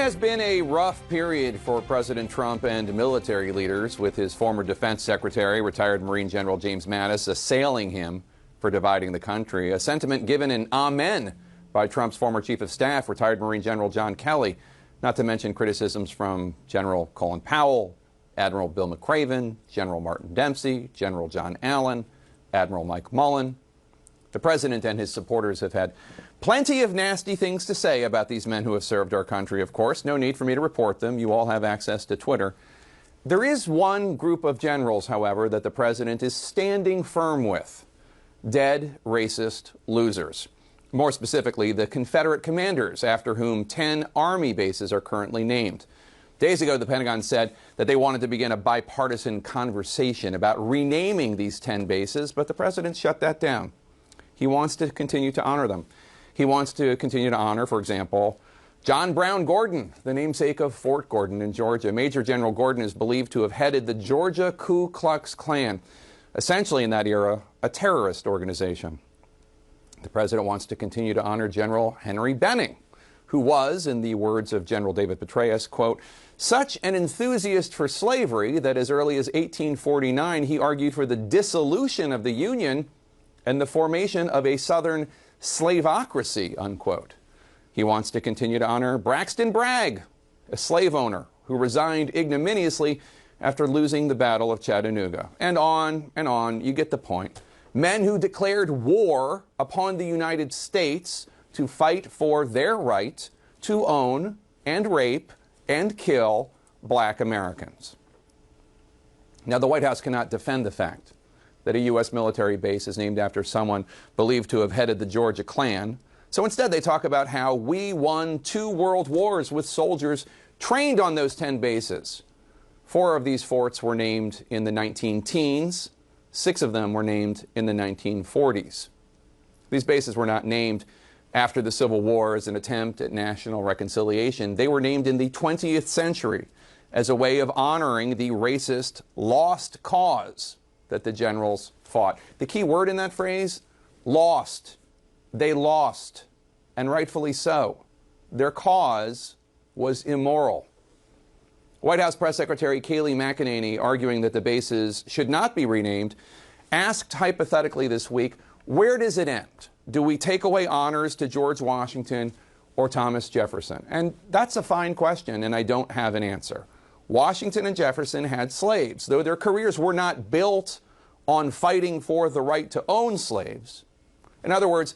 has been a rough period for President Trump and military leaders, with his former defense secretary, retired Marine General James Mattis, assailing him for dividing the country, a sentiment given an amen by Trump's former chief of staff, retired Marine General John Kelly, not to mention criticisms from General Colin Powell, Admiral Bill McRaven, General Martin Dempsey, General John Allen, Admiral Mike Mullen. The president and his supporters have had plenty of nasty things to say about these men who have served our country, of course. No need for me to report them. You all have access to Twitter. There is one group of generals, however, that the president is standing firm with. Dead, racist losers. More specifically, the Confederate commanders, after whom 10 Army bases are currently named. Days ago, the Pentagon said that they wanted to begin a bipartisan conversation about renaming these 10 bases, but the president shut that down. He wants to continue to honor them. He wants to continue to honor, for example, John Brown Gordon, the namesake of Fort Gordon in Georgia. Major General Gordon is believed to have headed the Georgia Ku Klux Klan, essentially in that era, a terrorist organization. The president wants to continue to honor General Henry Benning, who was, in the words of General David Petraeus, quote, such an enthusiast for slavery that as early as 1849 he argued for the dissolution of the Union and the formation of a Southern slavocracy, unquote. He wants to continue to honor Braxton Bragg, a slave owner who resigned ignominiously after losing the Battle of Chattanooga. And on, you get the point. Men who declared war upon the United States to fight for their right to own and rape and kill black Americans. Now, the White House cannot defend the fact that a U.S. military base is named after someone believed to have headed the Georgia Klan. So instead, they talk about how we won 2 world wars with soldiers trained on those 10 bases. 4 of these forts were named in the 19-teens. 6 of them were named in the 1940s. These bases were not named after the Civil War as an attempt at national reconciliation. They were named in the 20th century as a way of honoring the racist lost cause that the generals fought. The key word in that phrase, lost. They lost, and rightfully so. Their cause was immoral. White House Press Secretary Kayleigh McEnany, arguing that the bases should not be renamed, asked hypothetically this week, where does it end? Do we take away honors to George Washington or Thomas Jefferson? And that's a fine question, and I don't have an answer. Washington and Jefferson had slaves, though their careers were not built on fighting for the right to own slaves. In other words,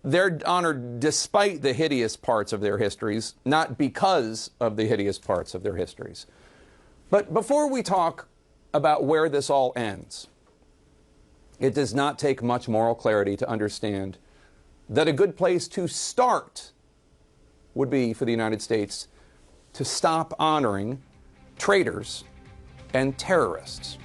they're honored despite the hideous parts of their histories, not because of the hideous parts of their histories. But before we talk about where this all ends, it does not take much moral clarity to understand that a good place to start would be for the United States to stop honoring traitors and terrorists.